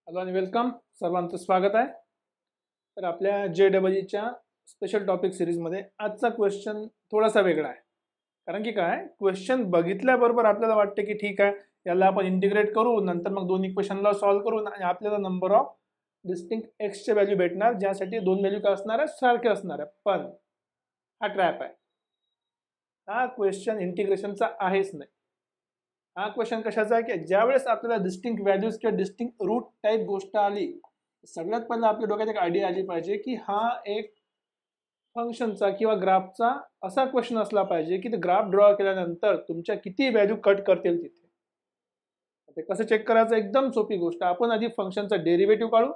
Hello आणि welcome, सर्वांचं स्वागत आहे. तर आपल्या JEEच्या स्पेशल टॉपिक सिरीजमध्ये आजचा क्वेश्चन थोडासा वेगळा आहे. कारण की काय, क्वेश्चन बघितल्याबरोबर आपल्याला वाटते की ठीक आहे, याला आपण इंटिग्रेट करू, नंतर मग दोन इक्वेशनला सॉल्व्ह करू आणि आपल्याला नंबर ऑफ डिस्टिंक्ट एक्सचे व्हॅल्यू भेटणार, ज्यासाठी दोन व्हॅल्यू काय असणार आहे, सारखे असणार आहे. पण हा ट्रॅप आहे. हा क्वेश्चन इंटिग्रेशनचा आहेच नाही. हा क्वेश्चन कशाचा आहे की ज्यावेळेस आपल्याला डिस्टिंक्ट व्हॅल्यूज किंवा डिस्टिंक्ट रूट टाईप गोष्ट आली, सगळ्यात पहिला आपल्या डोक्यात एक आयडिया आली पाहिजे की हा एक फंक्शनचा किंवा ग्राफचा असा क्वेश्चन असला पाहिजे की ते ग्राफ ड्रॉ केल्यानंतर तुमच्या किती व्हॅल्यू कट करतील तिथे. ते कसं चेक करायचं, एकदम सोपी गोष्ट. आपण आधी फंक्शनचा डेरिव्हेटिव्ह काढू.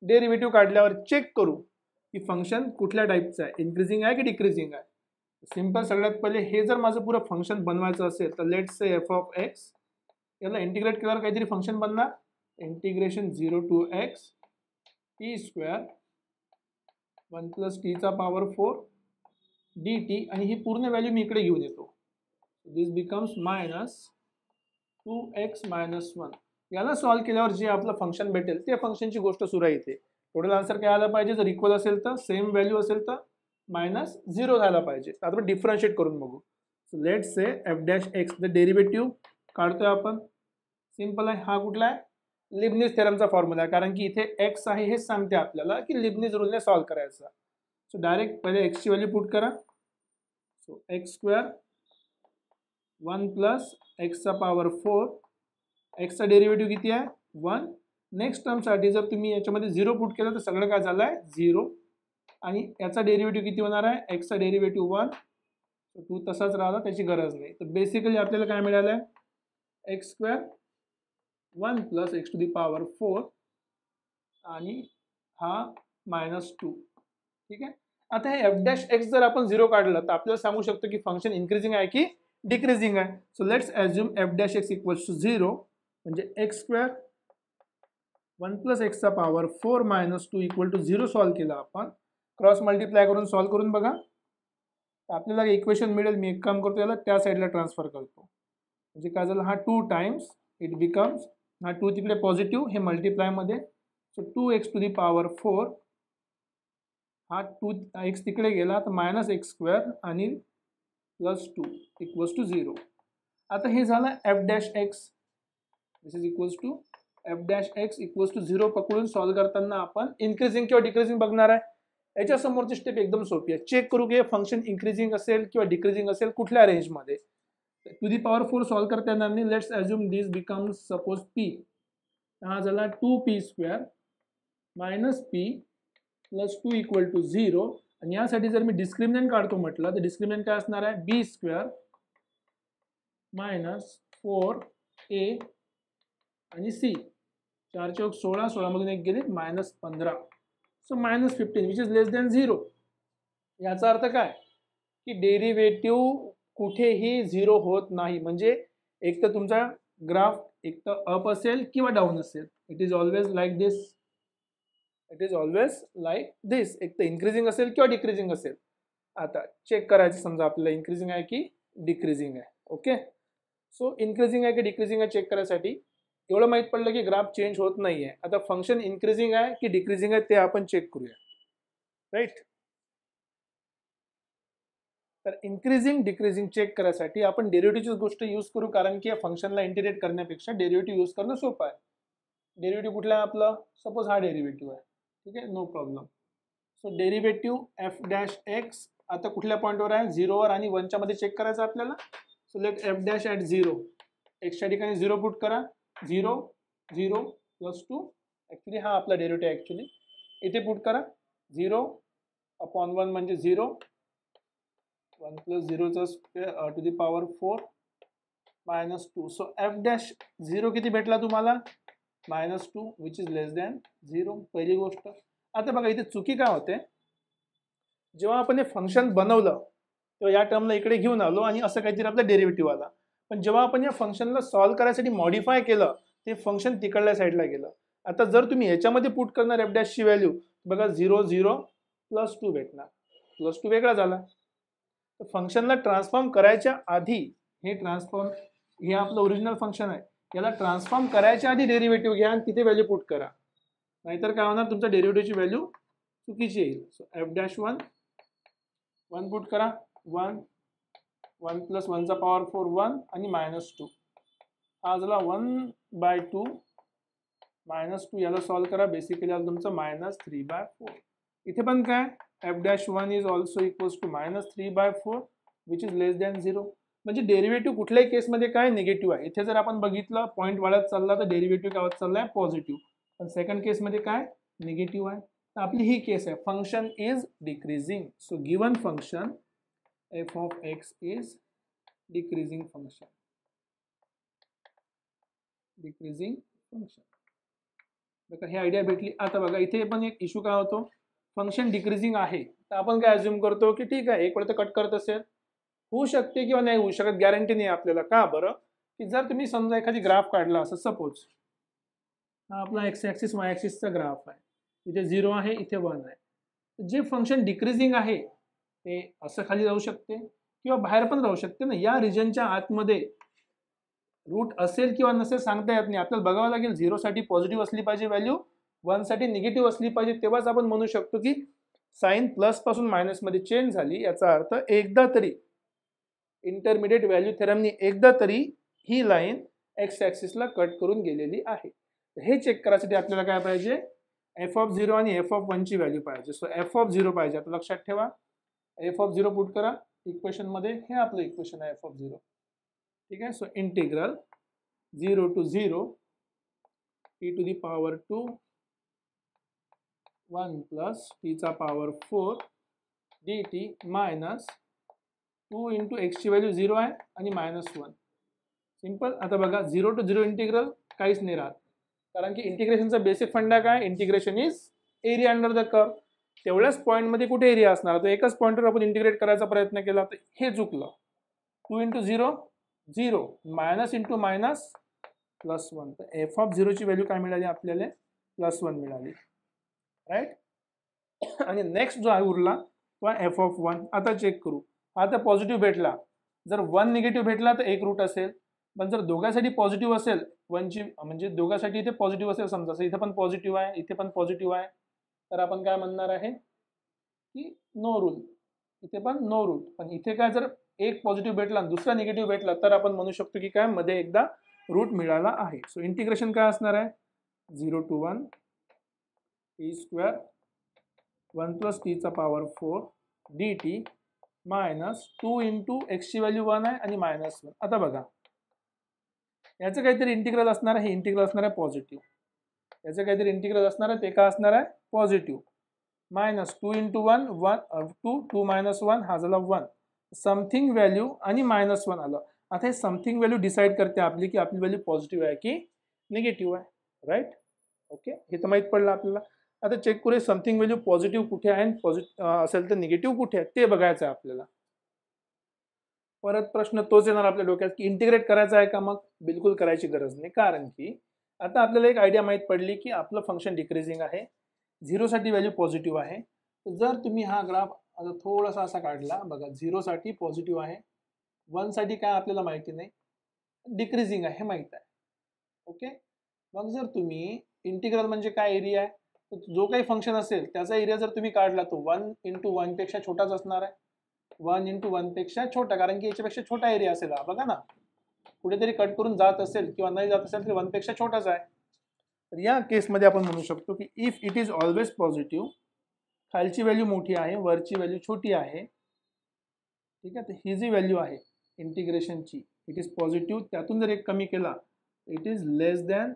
डेरिव्हेटिव्ह काढल्यावर चेक करू की फंक्शन कुठल्या टाईपचं आहे, इन्क्रीजिंग आहे की डिक्रीजिंग आहे. सिंपल, सगळ्यात पहिले हे जर माझं पुरं फंक्शन बनवायचं असेल तर let's say F of x, याला इंटिग्रेट केल्यावर काहीतरी फंक्शन बनणार, integration 0 to x t square 1 + t चा पॉवर 4 dt, आणि ही पूर्ण व्हॅल्यू मी इकडे घेऊन येतो. दिस बिकम्स -2x - 1. याला सॉल्व्ह केल्यावर जे आपलं फंक्शन भेटेल ते फंक्शनची गोष्ट सुरू आहे इथे. टोटल आन्सर काय आला पाहिजे, जर इक्वल असेल तर, सेम व्हॅल्यू असेल तर -0 झाला पाहिजे. आता आपण डिफरन्शिएट करून बघू. So let's say f' the derivative काढतोय आपण. सिंपल आहे. हा कुठला आहे, लिबनिझ थेरमचा फॉर्म्युला आहे, कारण की इथे x आहे हेच सांगते आपल्याला की लिबनिझ रूलने सॉल्व्ह करायचा. सो डायरेक्ट पहिले x ची व्हॅल्यू पुट करा. सो x² 1 + x चा पॉवर 4, x चा डेरिव्हेटिव्ह किती आहे 1. नेक्स्ट टर्मसाठी जर तुम्ही याच्यामध्ये 0 पुट केलं तर सगळं काय झालं आहे 0, आणि याचा डेरिव्हेटिव्ह किती होणार आहे, x चा डेरिव्हेटिव्ह 1. तो तसाच राहिला, त्याची गरज नाही. तर बेसिकली आपल्याला काय मिळालं आहे, x² 1 + x to the power 4 आणि हा -2. ठीक आहे. आता हे f' जर आपण 0 काढलं तर आपल्याला सांगू शकतो की फंक्शन इन्क्रीजिंग आहे की डिक्रीजिंग आहे. So let's assume f' equals to 0, म्हणजे x² 1 + x चा पॉवर 4 - 2 इक्वल टू 0 सॉल्व्ह केला आपण. क्रॉस मल्टिप्लाय करून सॉल्व्ह करून बघा, आपल्याला इक्वेशन मिळेल. मी एक काम करतो, याला त्या साईडला ट्रान्सफर करतो. म्हणजे काय झालं, हा 2 टाइम्स इट बिकम्स, हा 2 तिकडे पॉझिटिव्ह, हे मल्टिप्लाय मध्ये. So 2x to the power 4, हा 2x तिकडे गेला तर -x² आणि +2 इक्वल्स टू 0. आता हे झालं f'(x). This is equals to f'(x) equals to 0 पकडून सॉल्व्ह करताना आपण इन्क्रीजिंग किंवा डिक्रीजिंग बघणार आहे. याच्या समोरची स्टेप एकदम सोपी आहे. चेक करू की फंक्शन इन्क्रीजिंग असेल किंवा डिक्रीजिंग असेल, कुठल्या रेंजमध्ये. टू दी पॉवर 4 सॉल्व्ह करता येणार नाही. Let's assume this becomes suppose p. हा झाला 2p² -p +2 इक्वल टू 0. आणि यासाठी जर मी डिस्क्रिमिनंट काढतो म्हटलं तर डिस्क्रिमिनंट काय असणार आहे, b² -4a आणि c. 4 चौक 16, 16 मधून 1 गेले -15. So -15 which is less than 0. याचा अर्थ काय की डेरिव्हेटिव्ह कुठेही 0 होत नाही. म्हणजे एक तर तुमचा ग्राफ एक तर अप असेल किंवा डाऊन असेल. It is always like this. It is always like this. एक तर इन्क्रीजिंग असेल किंवा डिक्रीजिंग असेल. आता चेक करायचं, समजा आपल्याला इन्क्रीजिंग आहे की डिक्रीजिंग आहे. ओके. सो इन्क्रीजिंग आहे की डिक्रीजिंग आहे चेक करायसाठी एवढं माहित पडलं की ग्राफ चेंज होत नाहीये. आता फंक्शन इन्क्रीजिंग आहे की डिक्रीजिंग आहे ते आपण चेक करूया. राईट. तर इन्क्रीजिंग डिक्रीजिंग चेक करायसाठी आपण डेरिव्हेटिव्हची गोष्ट यूज करू, कारण की या फंक्शनला इंटिग्रेट करण्यापेक्षा डेरिव्हेटिव्ह यूज करणं सोपं आहे. डेरिव्हेटिव्ह कुठला आहे आपलं, सपोज हा डेरिव्हेटिव्ह आहे. ठीक आहे, no problem. So derivative f'(x) आता कुठल्या पॉईंटवर आहे, 0 वर आणि 1 च्या मध्ये चेक करायचं आपल्याला. सो लेट f' ॲट 0, एक्सच्या ठिकाणी 0 पुट करा. 0 0 +2, ॲक्च्युली हा आपला डेरिव्हेटिव्ह ॲक्च्युली इथे पुट करा. 0/1 म्हणजे 0, 1 + 0 to the power 4 -2. So f'(0) किती भेटला तुम्हाला, -2 विच इज लेस दॅन 0. पहिली गोष्ट. आता बघा इथे चुकी काय होते, जेव्हा आपण हे फंक्शन बनवलं तेव्हा या टर्मला इकडे घेऊन आलो आणि असं काहीतरी आपला डेरिव्हेटिव्ह आला. पण जेव्हा आपण या फंक्शनला सॉल्व्ह करायसाठी मॉडिफाय केलं, ते फंक्शन तिकडल्या साईडला गेलं. आता जर तुम्ही याच्यामध्ये पुट करणार f' ची व्हॅल्यू, बघा 0 0 +2 भेटणार. +2 वेगळा झाला. तर फंक्शनला ट्रान्सफॉर्म करायच्या आधी हे आपलं ओरिजिनल फंक्शन आहे, याला ट्रान्सफॉर्म करायच्या आधी डेरिव्हेटिव्ह घ्या आणि तिथे व्हॅल्यू पुट करा. नाहीतर काय होणार, तुमच्या डेरिव्हेटिव्हची व्हॅल्यू चुकीची येईल. सो f'1 1 पुट करा, 1 1 + 1 चा पॉवर 4 1 आणि -2 हा झाला 1/2 -2 याला सॉल्व्ह करा, बेसिकली आलं तुमचं -3/4. इथे पण काय f'1 is also equals to -3/4 which is less than 0. म्हणजे डेरिव्हेटिव्ह कुठल्याही केसमध्ये काय निगेटिव्ह आहे. इथे जर आपण बघितलं पॉईंट वाढत चालला तर डेरिव्हेटिव्ह काय होत चाललाय पॉझिटिव्ह, पण सेकंड केसमध्ये काय निगेटिव्ह आहे. तर आपली ही केस आहे, function is decreasing. So given function f of x is decreasing function. Decreasing function. बघा ही आयडिया भेटली. आता बघा इथे पण एक इश्यू काय होतो, फंक्शन डिक्रीजिंग आहे तर आपण काय अज्युम करतो की ठीक आहे एक वेळ तर कट करत असेल, होऊ शकते किंवा नाही होऊ शकत, गॅरंटी नाही आपल्याला. का बरं, की जर तुम्ही समजा एखादी ग्राफ काढला असं सपोज, हा आपला एक्स ॲक्सिस वाय ॲक्सिसचा ग्राफ आहे, इथे 0 आहे इथे 1 आहे. जे फंक्शन डिक्रीजिंग आहे ते असं खाली जाऊ शकते किंवा बाहेर पण राहू शकते ना. या रिजनच्या आतमध्ये रूट असेल किंवा नसेल सांगता येत नाही. आपल्याला बघावं लागेल 0 साठी पॉझिटिव्ह असली पाहिजे व्हॅल्यू, 1 साठी निगेटिव्ह असली पाहिजे, तेव्हाच आपण म्हणू शकतो की साइन प्लस पासून मायनस मध्ये चेंज झाली. याचा अर्थ एकदा तरी इंटरमिडिएट व्हॅल्यू थेरमनी एकदा तरी ही लाईन एक्स ॲक्सिसला कट करून गेलेली आहे. हे चेक करायसाठी आपल्याला काय पाहिजे, f(0) आणि f(1) ची व्हॅल्यू पाहिजे. सो f(0) पाहिजे. आता लक्षात ठेवा, f(0) पुट करा इक्वेशन मध्ये. हे आपलं इक्वेशन आहे f(0). ठीक आहे. So integral 0 to 0 e⁻² 1 + t⁻⁴ dt minus 2 × x ची व्हॅल्यू 0 आहे आणि -1. सिंपल. आता बघा 0 to 0 इंटिग्रल काहीच नाही राहत, कारण की इंटिग्रेशनचा बेसिक फंडा काय, integration is area under the curve. तेवढ्याच पॉईंटमध्ये कुठे एरिया असणार, तर एकच पॉईंटवर आपण इंटिग्रेट करायचा प्रयत्न केला तर हे चुकलं. 2 × 0 0 -× +1. तर f(0) ची व्हॅल्यू काय मिळाली आपल्याला, +1 मिळाली. राईट. आणि नेक्स्ट जो आहे उरला तो f(1). आता चेक करू. आता पॉझिटिव्ह भेटला, जर 1 निगेटिव्ह भेटला तर एक रूट असेल, पण जर दोघांसाठी पॉझिटिव्ह असेल 1 ची, म्हणजे दोघांसाठी इथे पॉझिटिव्ह असेल, समजा इथे पण पॉझिटिव्ह आहे इथे पण पॉझिटिव्ह आहे, तर आपण काय म्हणणार आहे की नो रूल. इथे पण नो रूट. पण इथे काय जर एक पॉझिटिव्ह भेटला आणि दुसरा निगेटिव्ह भेटला तर आपण म्हणू शकतो की काय मध्ये एकदा रूट मिळाला आहे. सो इंटिग्रेशन काय असणार आहे, 0 to 1 t² 1 + t⁻⁴ dt minus 2 × x ची व्हॅल्यू 1 आहे आणि -1. आता बघा याचं काहीतरी इंटिग्रल असणार आहे, हे इंटिग्रल असणार आहे पॉझिटिव्ह. याचं काहीतरी इंटिग्रल असणार आहे, ते काय असणार आहे पॉझिटिव्ह. -2 × 1 1 2 2 - 1 हा झाला 1. समथिंग व्हॅल्यू आणि -1 आलं. आता हे समथिंग व्हॅल्यू डिसाईड करते आपली की आपली व्हॅल्यू पॉझिटिव्ह आहे की निगेटिव्ह आहे. राईट. ओके, हे तर माहीत पडलं आपल्याला. आता चेक करूया समथिंग व्हॅल्यू पॉझिटिव्ह कुठे आहे, पॉझिटिव्ह असेल तर निगेटिव्ह कुठे आहे ते बघायचं आहे आपल्याला. परत प्रश्न तोच येणार आपल्या डोक्यात की इंटिग्रेट करायचं आहे का, मग बिलकुल करायची गरज नाही, कारण की आता आपल्याला एक आयडिया माहीत पडली की आपलं फंक्शन डिक्रीजिंग आहे, 0 साठी व्हॅल्यू पॉझिटिव्ह आहे. तर जर तुम्ही हा ग्राफ आता थोडासा असा काढला, बघा 0 साठी पॉझिटिव्ह आहे, 1 साठी काय आपल्याला माहिती नाही, डिक्रीजिंग आहे हे माहीत आहे. ओके. मग जर तुम्ही इंटिग्रल म्हणजे काय एरिया आहे, तर जो काही फंक्शन असेल त्याचा एरिया जर तुम्ही काढला तो 1 × 1 पेक्षा छोटाच असणार आहे. 1 × 1 पेक्षा छोटा, कारण की याच्यापेक्षा छोटा एरिया असेल. हा बघा ना, कुठेतरी कट करून जात असेल किंवा नाही जात असेल तर 1 पेक्षा छोटाच आहे. तर या केसमध्ये आपण म्हणू शकतो की if it is always positive, खालची व्हॅल्यू मोठी आहे वरची व्हॅल्यू छोटी आहे. ठीक आहे. तर ही जी व्हॅल्यू आहे इंटिग्रेशनची इट इज पॉझिटिव्ह, त्यातून जर एक कमी केला इट इज लेस दॅन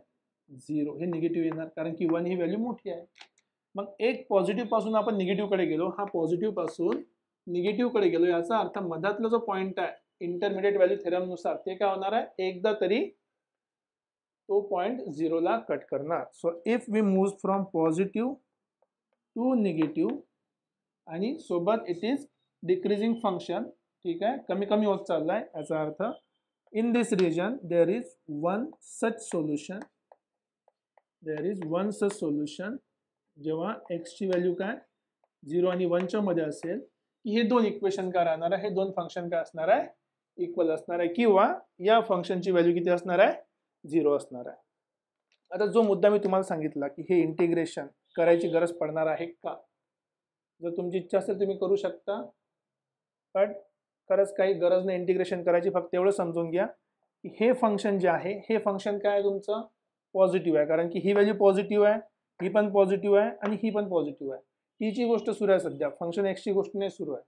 0, हे निगेटिव्ह येणार, कारण की 1 ही व्हॅल्यू मोठी आहे. मग एक पॉझिटिव्ह पासून आपण निगेटिव्ह कडे गेलो, हा पॉझिटिव्ह पासून निगेटिव्ह कडे गेलो, याचा अर्थ मधातला जो पॉईंट आहे इंटरमिडिएट व्हॅल्यू थेरमनुसार ते काय होणार आहे, एकदा तरी तो पॉईंट 0 ला कट करणार. So if we move from positive to negative आणि सोबत इट इज डिक्रीजिंग फंक्शन. ठीक आहे, कमी कमी होत चाललाय, याचा अर्थ in this region there is one such solution. There is one such solution जेव्हा x ची व्हॅल्यू काय 0 आणि 1 च्या मध्ये असेल, की हे दोन इक्वेशन काय राहणार आहे, हे दोन फंक्शन काय असणार आहे, इक्वल असणार आहे, किंवा या फंक्शनची व्हॅल्यू किती असणार आहे, 0 असणार आहे. आता जो मुद्दा मी तुम्हाला सांगितला की हे इंटिग्रेशन करायची गरज पडणार आहे का, जर तुमची इच्छा असेल तुम्ही करू शकता, पण खरंच काही गरज नाही इंटिग्रेशन करायची. फक्त एवढं समजून घ्या की हे फंक्शन जे आहे हे फंक्शन काय आहे तुमचं पॉझिटिव्ह आहे, कारण की ही व्हॅल्यू पॉझिटिव्ह आहे, ही पण पॉझिटिव्ह आहे आणि ही पण पॉझिटिव्ह आहे. टीची गोष्ट सुरू आहे सध्या, फंक्शन एक्सची गोष्ट नाही सुरू आहे.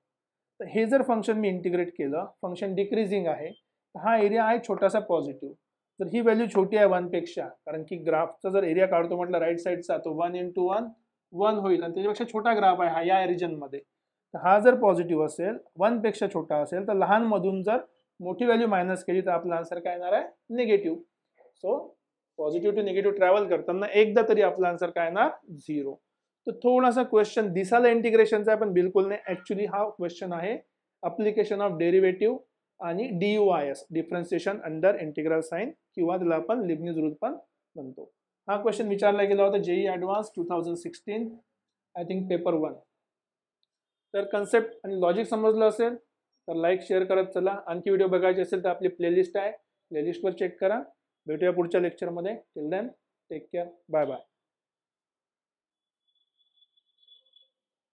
तर हे जर फंक्शन मी इंटिग्रेट केलं, फंक्शन डिक्रीजिंग आहे, तर हा एरिया आहे छोटासा पॉझिटिव्ह. तर ही व्हॅल्यू छोटी आहे 1 पेक्षा, कारण की ग्राफचा जर एरिया काढतो म्हटलं राईट साईडचा तो 1 × 1 1 होईल आणि त्याच्यापेक्षा छोटा ग्राफ आहे हा या रिजनमध्ये. तर हा जर पॉझिटिव्ह असेल 1 पेक्षा छोटा असेल तर लहानमधून जर मोठी व्हॅल्यू मायनस केली तर आपला आन्सर काय येणार आहे negative. So positive to negative travel करताना एकदा तरी आपला आन्सर काय येणार 0. तर थोडासा क्वेश्चन दिसायला इंटिग्रेशनचा आहे पण बिलकुल नाही. ऍक्च्युली हा क्वेश्चन आहे अप्लिकेशन ऑफ डेरिव्हेटिव्ह आणि DUIS differentiation under integral sign, किंवा त्याला आपण लिबनिझ रूल पण म्हणतो. हा क्वेश्चन विचारला गेला होता JEE advance 2016 I think paper 1. तर कन्सेप्ट आणि लॉजिक समजलं असेल तर लाईक शेअर करत चला. आणखी व्हिडिओ बघायचे असेल तर आपली प्लेलिस्ट आहे, प्लेलिस्टवर चेक करा. भेटूया पुढच्या लेक्चरमध्ये. Till then take care, bye bye.